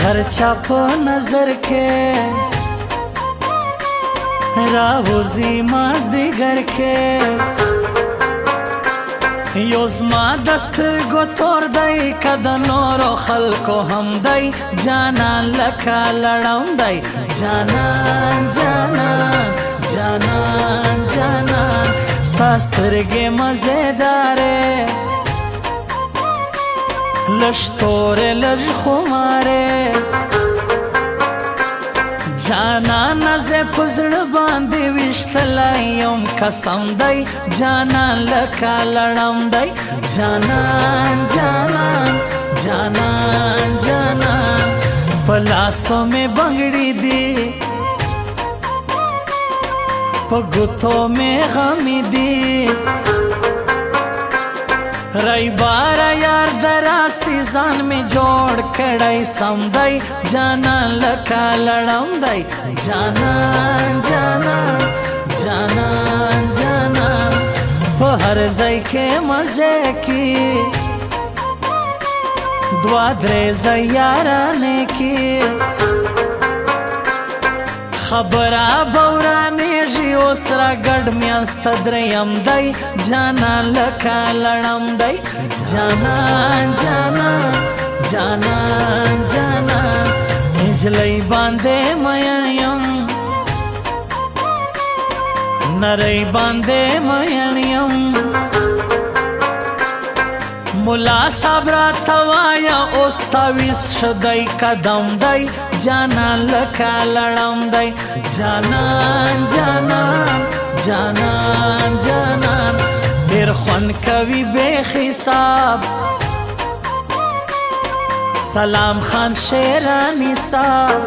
हर चा په नजर کې راوځي مازدیګر کې یو زما د سترګو تور دی که د نورو خلکو هم دی جانان لکه لړم دی جانان جانان جانان جانان ستا سترګې مزیدارې لږ تورې لږ خمارې جانان زه په زړه باندې ویشتلی یم قسم دی جانان لکه لړم دی جانان جانان جانان جانان په لاسو مې بنګړي دي په ګوتو مې غمې دي رای بارا یار دراسی ځان می جوړ کړی سم دی جانان لکه لړم دی جانان جانان جانان جانان په هر ځای کې مزه کې دوا درې ځای یارانې کې خبره بورانیږي اوس را ګډ میانسته دریم دی جانان لکه لړم دی جانان جانان جانان جانان نجلۍ باندې مین یم نری باندې مین یم ملا صاحب راته وایه اوس تاویز شدی قدم دی جانان لکه لړم دی جانان جانان جانان جانان ډېر خوند کوي بې حساب سلام خان شیرانی صاحب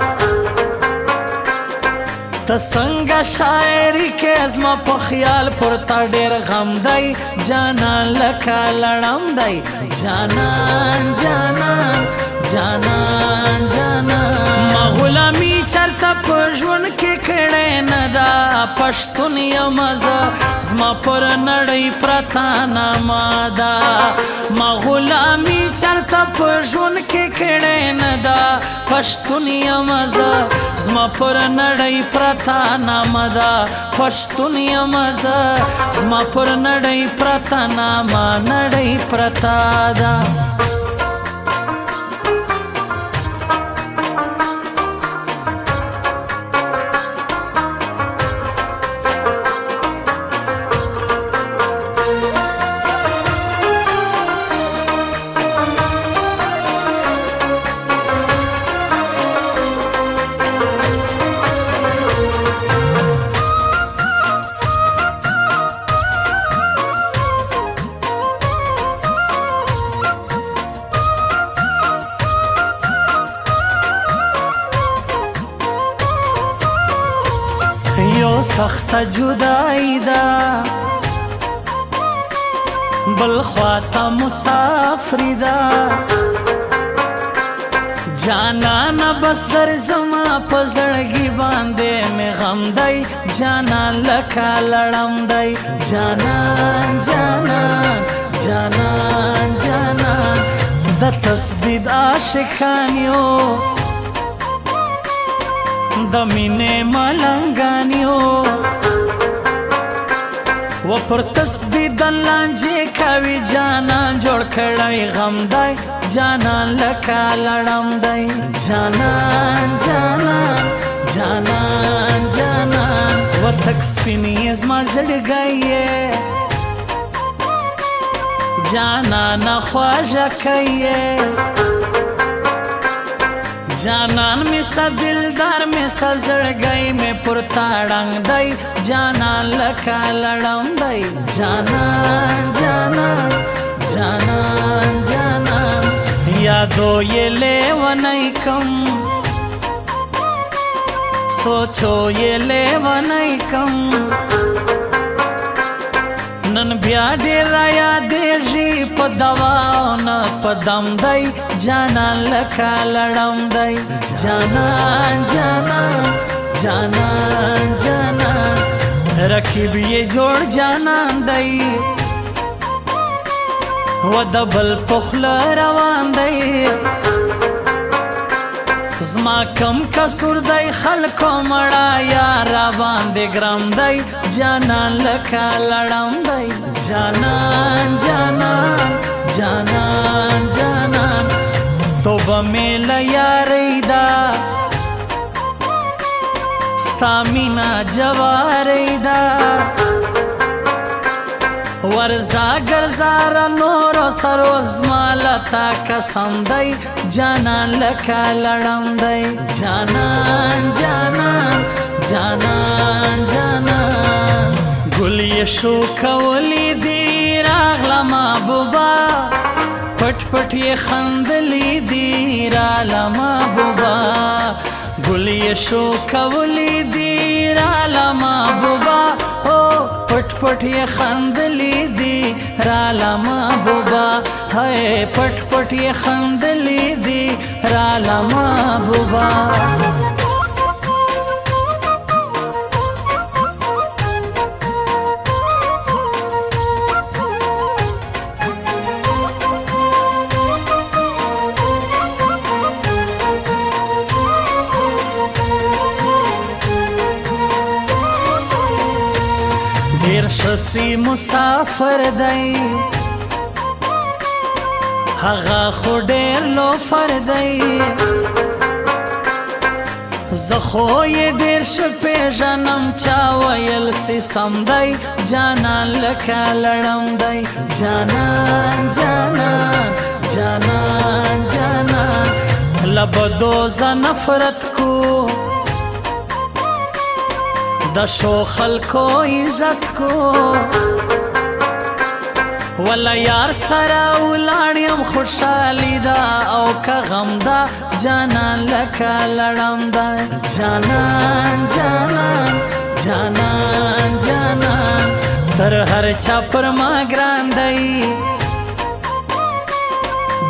ته څنګه شاعري کې زما په خیال پر تا ډېر غم دی جانان لکه لړم دی جانان جانان جانان جانان ما غلامي چرته په ژوند کې کړې نه ده پښتون یم زه زما پر نړۍ پرته نامه ده ما غلامي چرته په ژوند کې کړې نه ده پښتون یم زه زما پر نړۍ پرته نامه ده پښتون یم زه زما پر نړۍ پرته نامه نړۍ پرته ده یو سخت جدائی دا بل خواتا مسافری دا جانان بس در زما پزړګي باندې می غم دی جانان لکه لړم دی جانان جانان جانان جانان د تسدید عاشقانیو د مینې ملنګانیو و پر تسدید لانجې کوي جانان جوړ کړی غم دی جانان لکه لړم دی جانان جانان جانان جانان و تک سپینې زما زړګی یې جانان خواږه کوي جانان می سا دلدار می سا زړګی می پورتا ړنګ دی جانان لکه لړم دی جانان جانان جانان جانان یادو یې لیونی کم سوچو یې لیونی کم نن بیا ډېر یادېږي په دوا نه په دم دی جانان لکه لړم دی جانان جانان جانان جانان رکیب یې جوړ جانان دی و د بل پخله روان دی زما کم کسور دی خلکو مړه یا را باندې ګرم دی جانان لکه لړم دی جانان جانان جانان جانان توبه مې له یارۍ ده ستا مینا جوارۍ ده ورزا گرزارا نورو سرو زمالتا قسم دی جانان لکا لڑم دی جانان جانان جانان جانان گلی شو کولی دی راغلا محبوبا پٹ پٹ یہ خندلی دی رالا محبوبا گلی شو کولی دی رالا محبوبا پٹ پٹ یہ خندلی دی رالا محبوبا ہے پٹ پٹ یہ خندلی دی رالا محبوبا دیر شسی مسافر دی هغه خو ډیر لوفر دی زه خو یې ډیر ښه پیژنم چا ویل سی سم دی جانان لکه لړم دی جانان جانان جانان جانان له بدو زه نفرت کو د شو خلکو عزت کو ولا یار سره ولاړ یم خوشحالي ده او که غم ده جانان لکه لړم ده جانان جانان جانان جانان تر هر چا پر ما ګران دی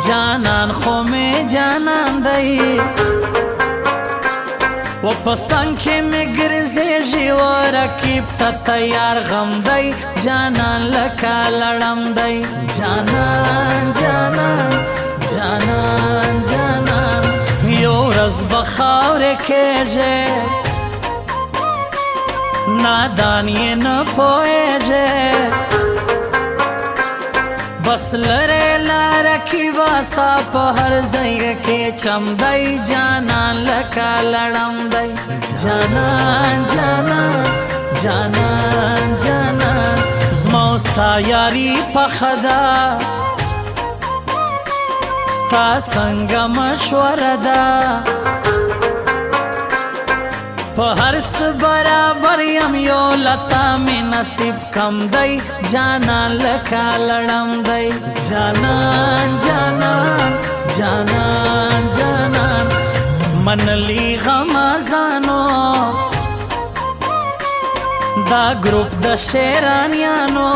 جانان خو مې جانان دی و پسند کې مې ګرځېږي و رقیب ته تیار غم دی جانان لکه لړم دی جانان جانان جانان جانان یو ورځ به خاورې کېږي نادان یې نه پوهېږي بس لره لاره کی واسا په هر ځای کې چم دی جانان لکه لړم دی جانان جانان جانان جانان زما او ستا یاري پخه ده ستا څنګه مشوره ده په هر څه برابر یم یو لتا مې نصیب کم دی جانان لکه لړم دی جانان جانان جانان جانان منلی غمازانو دا گروپ د شیرانیانو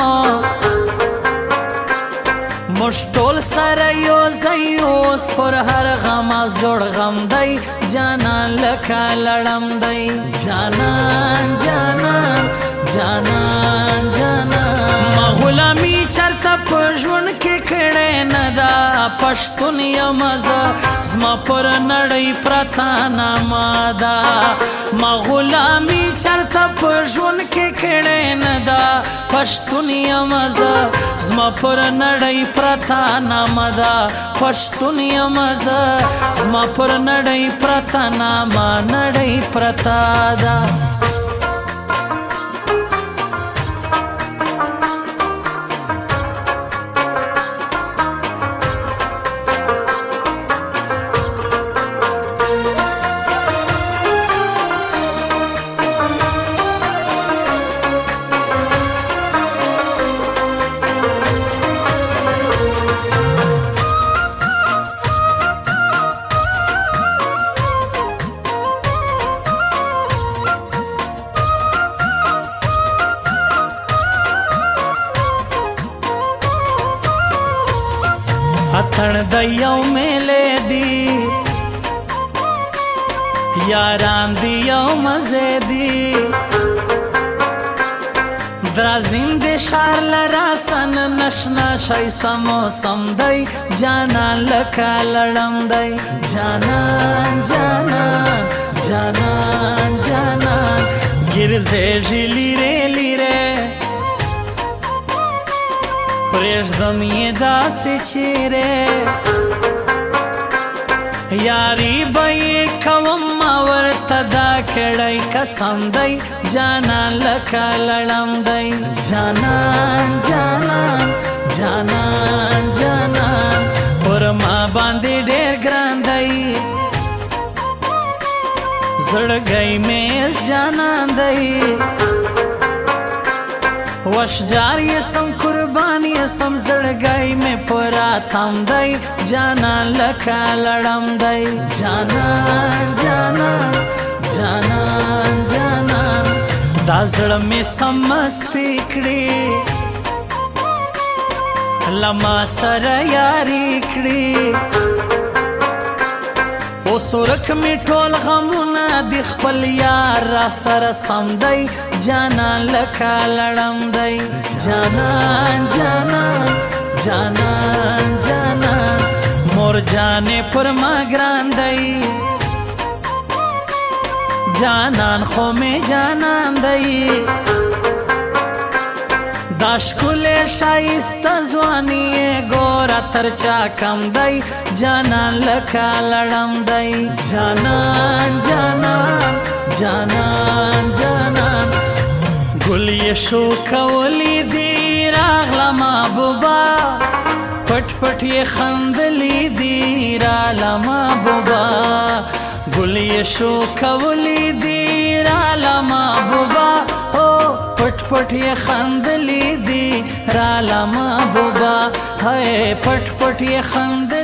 موږ ټول سره یو ځای اوس پر هر غماز جوړ غم دی جانان لکه لړم دی جانان جانان جانان جانان ما غلامي چرته په ژوند کې کړې نه ده پښتون یم زه زما پر نړۍ پرته نامه ده ما غلامي چرته په ژوند کې کړې نه ده پښتون یم زه زما پر نړۍ پرته نامه ده پښتون یم زه زما پر نړۍ پرته نامه نړۍ پرته ده اتن د یو میلې دی یاران دی یو مزه دی درازین د شار لرا سن نشنا شایسته موسم دی جانان لکه لړم دی جانان جانان جانان جانان ګرځېږي لیرې لیرې پرېږدم یې داسې چیرې یاری به یې کوم ما ورته دا کړی قسم دی جانان لکه لړم دی جانان جانان جانان جانان پر ما باندې ډېر ګران دی زړګی مې اس جانان دی وشجار یې سم قربان یې سم زړګی مې پورا تم دی جانان لکه لړم دی جانان جانان جانان جانان دا زړه مې سم مستی کړي لما سره یاري کړي اوس ورک مې ټول غمونه د خپل یار را سره سم دی جانان لکه لړم دی جانان جانان جانان جانان مور جانې پر ما ګران دی جانان خو مې جانان دی دا ښکلی ښایسته ځواني یې ګوره تر چا کم دی جانان لکه لړم دی جانان جانان جانان جانان ګل یې شو کولی دی راغله محبوبه پټ پټ یې خندلی دی راله محبوبه ګل یې شو کولی دی راله محبوبه پټ پټ یې خندلی دی راله محبوبه هی پټ پټ یې خندلی